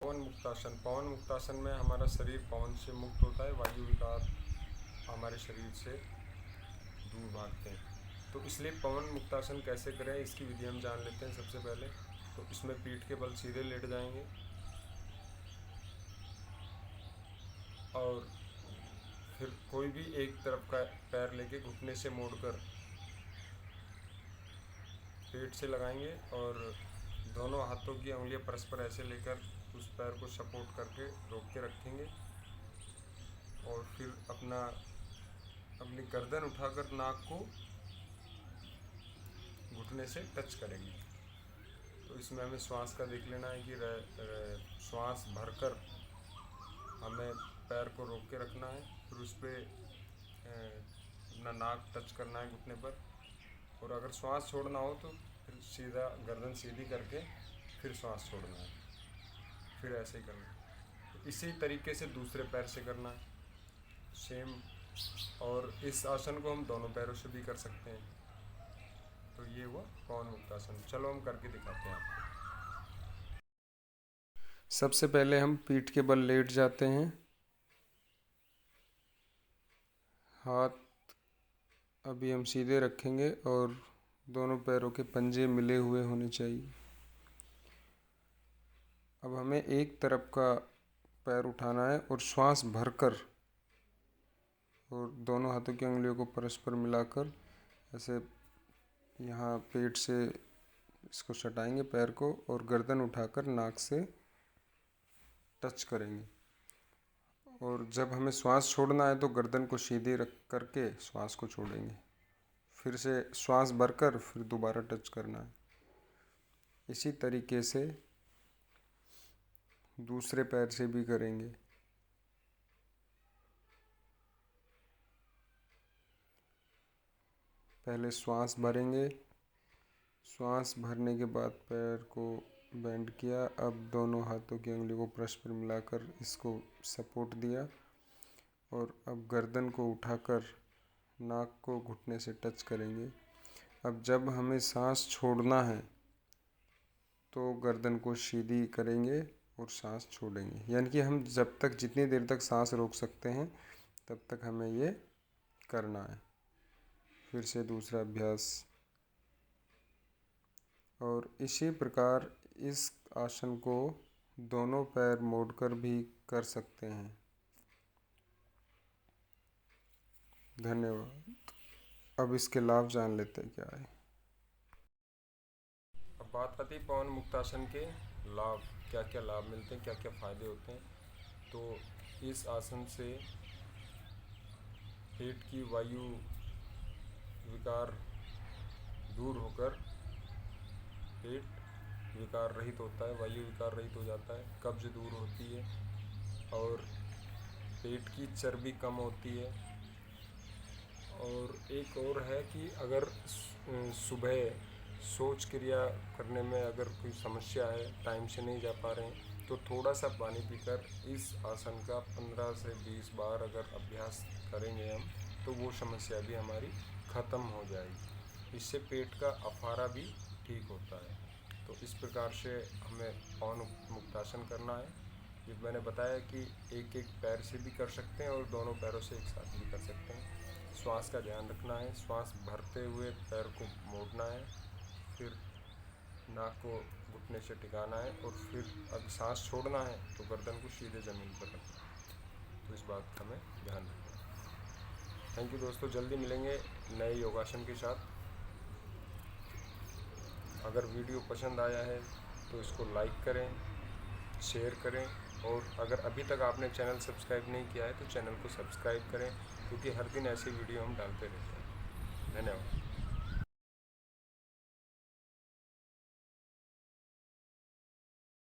पवन मुक्तासन। पवन मुक्तासन में हमारा शरीर पवन से मुक्त होता है, वायु विकार हमारे शरीर से दूर भागते हैं। तो इसलिए पवन मुक्तासन कैसे करें, इसकी विधि हम जान लेते हैं। सबसे पहले तो इसमें पीठ के बल सीधे लेट जाएंगे और फिर कोई भी एक तरफ का पैर लेके घुटने से मोड़कर पेट से लगाएंगे और दोनों हाथों की उंगलियां परस्पर ऐसे लेकर उस पैर को सपोर्ट करके रोक के रखेंगे और फिर अपनी गर्दन उठाकर नाक को घुटने से टच करेंगे। तो इसमें हमें श्वास का देख लेना है कि श्वास भरकर हमें पैर को रोक के रखना है, फिर उस पर अपना नाक टच करना है घुटने पर, और अगर श्वास छोड़ना हो तो फिर सीधा गर्दन सीधी करके फिर श्वास छोड़ना है, फिर ऐसे ही करना है। तो इसी तरीके से दूसरे पैर से करना है सेम, और इस आसन को हम दोनों पैरों से भी कर सकते हैं। तो ये हुआ पवन मुक्तासन। चलो हम करके दिखाते हैं आपको। सबसे पहले हम पीठ के बल लेट जाते हैं, हाथ अभी हम सीधे रखेंगे और दोनों पैरों के पंजे मिले हुए होने चाहिए। अब हमें एक तरफ का पैर उठाना है और श्वास भरकर और दोनों हाथों की उंगलियों को परस्पर मिलाकर ऐसे यहाँ पेट से इसको सटाएंगे पैर को, और गर्दन उठाकर नाक से टच करेंगे। और जब हमें श्वास छोड़ना है तो गर्दन को सीधे रख करके श्वास को छोड़ेंगे, फिर से श्वास भरकर फिर दोबारा टच करना है। इसी तरीके से दूसरे पैर से भी करेंगे। पहले श्वास भरेंगे, श्वास भरने के बाद पैर को बेंड किया, अब दोनों हाथों की उंगली को परस्पर मिलाकर इसको सपोर्ट दिया, और अब गर्दन को उठाकर नाक को घुटने से टच करेंगे। अब जब हमें सांस छोड़ना है तो गर्दन को सीधी करेंगे और सांस छोड़ेंगे, यानी कि हम जब तक जितनी देर तक सांस रोक सकते हैं तब तक हमें ये करना है। फिर से दूसरा अभ्यास, और इसी प्रकार इस आसन को दोनों पैर मोड़कर भी कर सकते हैं। धन्यवाद। अब इसके लाभ जान लेते हैं क्या है। अब बात आती है पवन मुक्तासन के लाभ, क्या क्या लाभ मिलते हैं, क्या क्या फायदे होते हैं। तो इस आसन से पेट की वायु विकार दूर होकर पेट विकार रहित होता है, वायु विकार रहित हो जाता है, कब्ज दूर होती है और पेट की चर्बी कम होती है। और एक और है कि अगर सुबह शौच क्रिया करने में अगर कोई समस्या है, टाइम से नहीं जा पा रहे हैं, तो थोड़ा सा पानी पीकर इस आसन का 15 से 20 बार अगर अभ्यास करेंगे हम, तो वो समस्या भी हमारी ख़त्म हो जाएगी। इससे पेट का अफारा भी ठीक होता है। तो इस प्रकार से हमें पवन मुक्तासन करना है। ये मैंने बताया कि एक एक पैर से भी कर सकते हैं और दोनों पैरों से एक साथ भी कर सकते हैं। श्वास का ध्यान रखना है, श्वास भरते हुए पैर को मोड़ना है, फिर नाक को घुटने से टिकाना है, और फिर अगर सांस छोड़ना है तो गर्दन को सीधे ज़मीन पर रखना है। तो इस बात का हमें ध्यान रखना है। थैंक यू दोस्तों, जल्दी मिलेंगे नए योगासन के साथ। अगर वीडियो पसंद आया है तो इसको लाइक करें, शेयर करें, और अगर अभी तक आपने चैनल सब्सक्राइब नहीं किया है तो चैनल को सब्सक्राइब करें, क्योंकि हर दिन ऐसे वीडियो हम डालते रहते हैं। धन्यवाद।